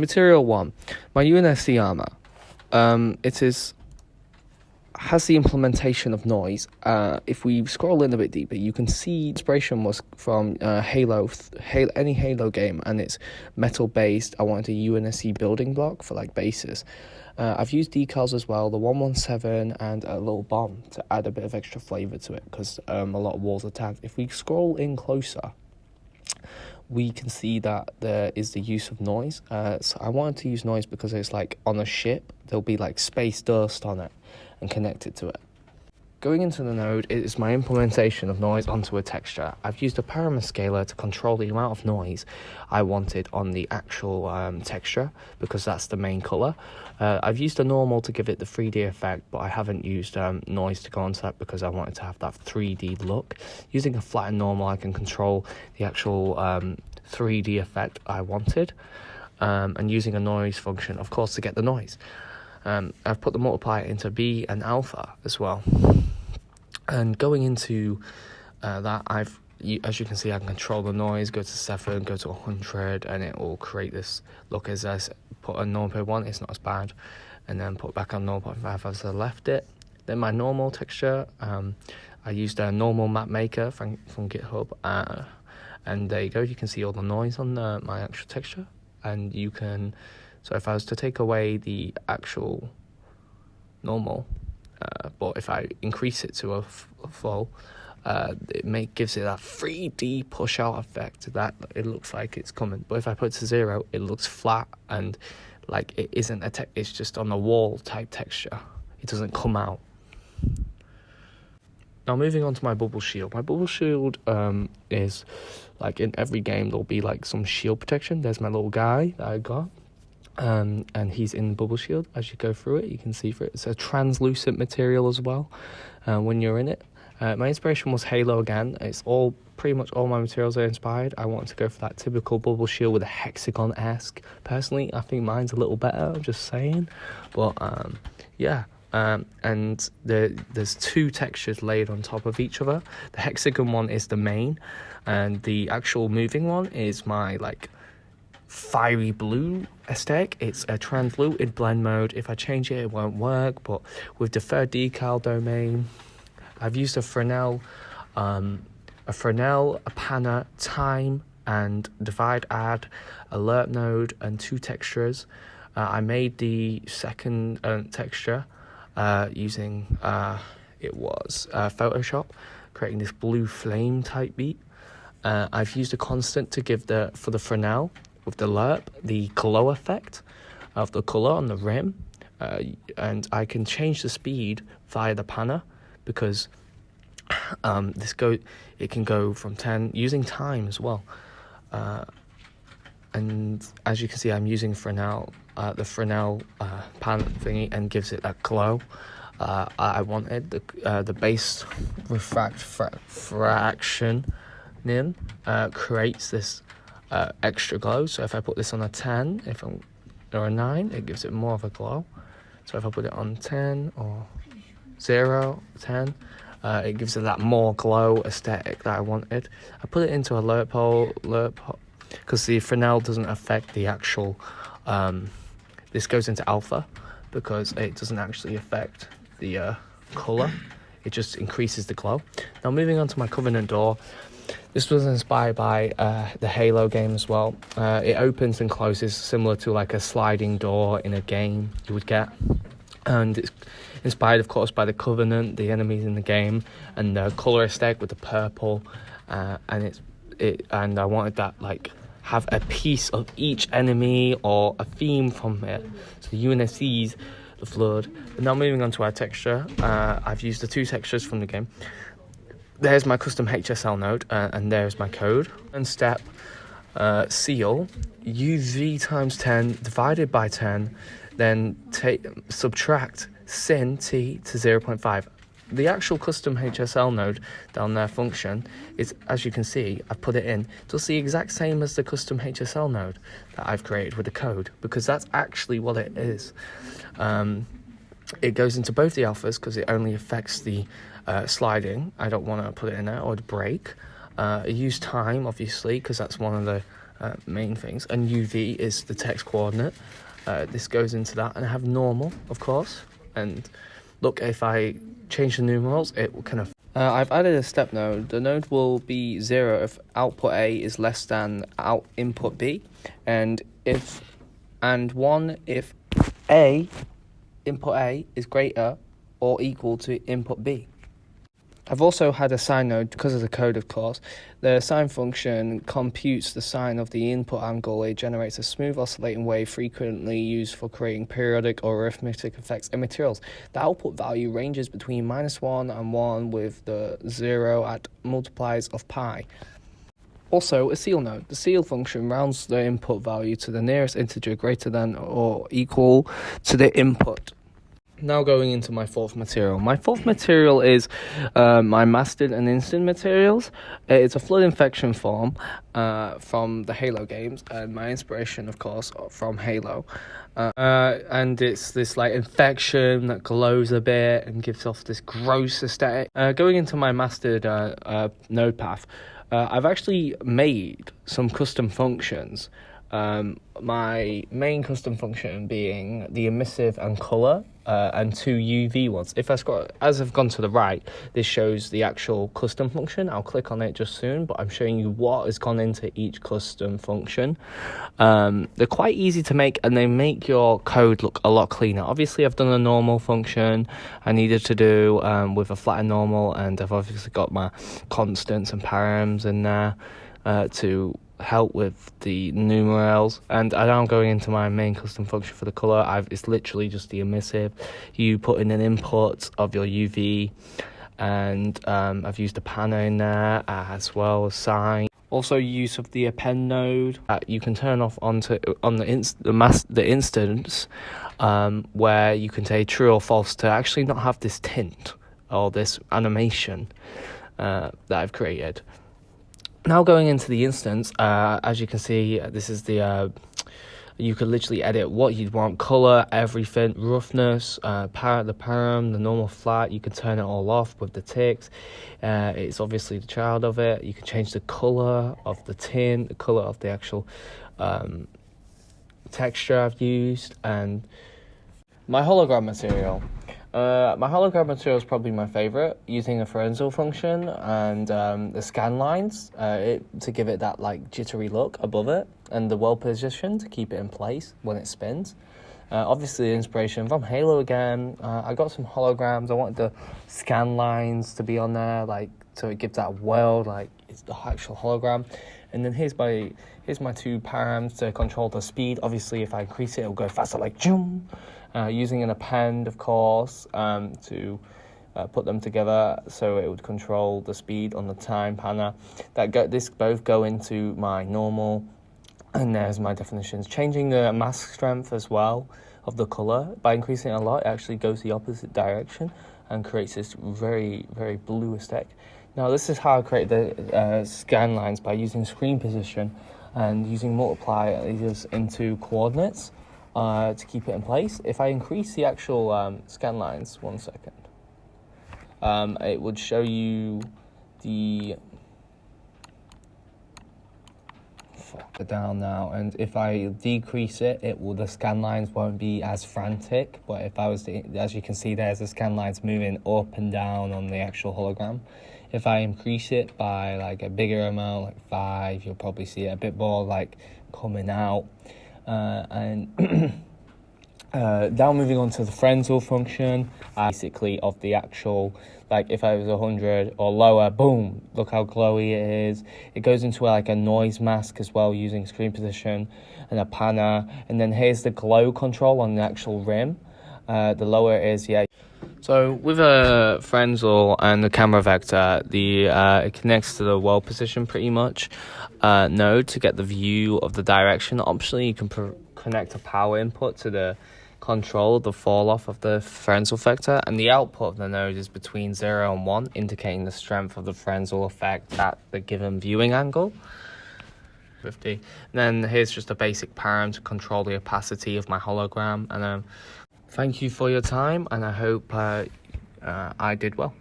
Material 1, my UNSC armor. Has the implementation of noise. If we scroll in a bit deeper, you can see inspiration was from any Halo game, and it's metal based. I wanted a UNSC building block for like bases. I've used decals as well, the 117 and a little bomb to add a bit of extra flavor to it, because a lot of walls are tagged. If we scroll in closer, we can see that there is the use of noise. So I wanted to use noise because it's like on a ship, there'll be like space dust on it and connected to it. Going into the node, it is my implementation of noise onto a texture. I've used a parameter scaler to control the amount of noise I wanted on the actual texture, because that's the main color. I've used a normal to give it the 3D effect, but I haven't used noise to go onto that because I wanted to have that 3D look. Using a flat and normal, I can control the actual 3D effect I wanted, and using a noise function, of course, to get the noise. I've put the multiplier into B and alpha as well. And going into that, as you can see, I can control the noise, go to 7, go to 100, and it will create this look. As I put a 0.1, it's not as bad, and then put back on 0.5 as I left it. Then my normal texture, I used a normal map maker from GitHub, and there you go. You can see all the noise on my actual texture, and you can. So if I was to take away the actual normal, but if I increase it to a full, it gives it that 3D push out effect that it looks like it's coming. But if I put it to 0, it looks flat and like it isn't it's just on the wall type texture. It doesn't come out. Now moving on to my bubble shield. My bubble shield is like in every game there'll be like some shield protection. There's my little guy that I got. And he's in the bubble shield. As you go through it, you can see through it. It's a translucent material as well when you're in it. My inspiration was Halo again. It's pretty much all my materials are inspired. I wanted to go for that typical bubble shield with a hexagon-esque. Personally, I think mine's a little better, I'm just saying. But yeah. And there's 2 textures laid on top of each other. The hexagon one is the main, and the actual moving one is my like fiery blue aesthetic. It's a translucent blend mode. If I change it won't work, but with the third decal domain, I've used a Fresnel, a panner, time, and divide add, alert node, and 2 textures. I made the second texture using Photoshop, creating this blue flame type beat. I've used a constant to give for the Fresnel with the lerp, the glow effect of the color on the rim, and I can change the speed via the panner, because it can go from 10 using time as well. And as you can see, I'm using Fresnel, the Fresnel pan thingy, and gives it that glow. I wanted the base fraction creates this extra glow. So if I put this on a 10, or a 9, it gives it more of a glow. So if I put it on 10 or 0, 10, it gives it that more glow aesthetic that I wanted. I put it into a lerp hole, because the Fresnel doesn't affect the actual. This goes into alpha because it doesn't actually affect the color. It just increases the glow. Now moving on to my Covenant door. This was inspired by the Halo game as well. It opens and closes similar to like a sliding door in a game you would get. And it's inspired, of course, by the Covenant, the enemies in the game, and the colour aesthetic with the purple. And I wanted that like have a piece of each enemy or a theme from it. So UNSC's the flood. But now moving on to our texture, I've used the 2 textures from the game. There's my custom HSL node, and there's my code. And step seal, UV times 10 divided by 10, then subtract sin t to 0.5. The actual custom HSL node down there function is, as you can see, I've put it in. It does the exact same as the custom HSL node that I've created with the code, because that's actually what it is. It goes into both the alphas because it only affects the sliding. I don't want to put it in there, or the break. I use time, obviously, because that's one of the main things, and UV is the text coordinate. This goes into that, and I have normal, of course. And look, if I change the numerals, it will kind of. I've added a step node. The node will be 0 if output A is less than input B, and 1 if input A is greater or equal to input B. I've also had a sine node because of the code, of course. The sine function computes the sine of the input angle. It generates a smooth oscillating wave frequently used for creating periodic or arithmetic effects in materials. The output value ranges between -1 and 1 with the 0 at multiplies of pi. Also, a ceil node. The ceil function rounds the input value to the nearest integer greater than or equal to the input. Now going into my fourth material. My fourth material is my mastered and instant materials. It's a flood infection form from the Halo games, and my inspiration, of course, from Halo. And it's this like infection that glows a bit and gives off this gross aesthetic. Going into my mastered node path, I've actually made some custom functions. My main custom function being the emissive and color, and 2 UV ones. As I've gone to the right, this shows the actual custom function. I'll click on it just soon, but I'm showing you what has gone into each custom function. They're quite easy to make, and they make your code look a lot cleaner. Obviously, I've done a normal function I needed to do with a flat and normal, and I've obviously got my constants and params in there to help with the numerals. And I'm going into my main custom function for the color. It's literally just the emissive. You put in an input of your UV, and I've used a panna in there as well as sine. Also, use of the append node you can turn off on the instance where you can say true or false to actually not have this tint or this animation that I've created. Now going into the instance, as you can see, this is the, you could literally edit what you'd want, color, everything, roughness, the param, the normal flat. You can turn it all off with the ticks. It's obviously the child of it. You can change the color of the tint, the color of the actual texture I've used, and my hologram material. My hologram material is probably my favorite, using a Frenzel function and the scan lines to give it that like jittery look above it, and the well position to keep it in place when it spins. Obviously, the inspiration from Halo again. I got some holograms. I wanted the scan lines to be on there, like so it gives that world like it's the actual hologram. And then here's my 2 params to control the speed. Obviously, if I increase it, it'll go faster, like zoom. Using an append, of course, to put them together so it would control the speed on the time panna. This both go into my normal, and there's my definitions. Changing the mask strength as well of the color. By increasing it a lot, it actually goes the opposite direction and creates this very, very blue aesthetic. Now, this is how I create the scan lines, by using screen position and using multipliers into coordinates. To keep it in place. If I increase the actual scan lines, 1 second, it would show you the down now, and if I decrease it, the scan lines won't be as frantic. But if I was to, as you can see, there's the scan lines moving up and down on the actual hologram. If I increase it by like a bigger amount, like 5, you'll probably see it a bit more like coming out. Now moving on to the Frenzel function, basically of the actual, like if I was 100 or lower, boom, look how glowy it is. It goes into like a noise mask as well, using screen position and a panna. And then here's the glow control on the actual rim. The lower it is, yeah. So with a Frenzel and the camera vector, it connects to the world position pretty much node to get the view of the direction. Optionally, you can connect a power input to the control the fall off of the Frenzel vector, and the output of the node is between 0 and 1, indicating the strength of the Frenzel effect at the given viewing angle. 50. And then here's just a basic param to control the opacity of my hologram. And thank you for your time, and I hope I did well.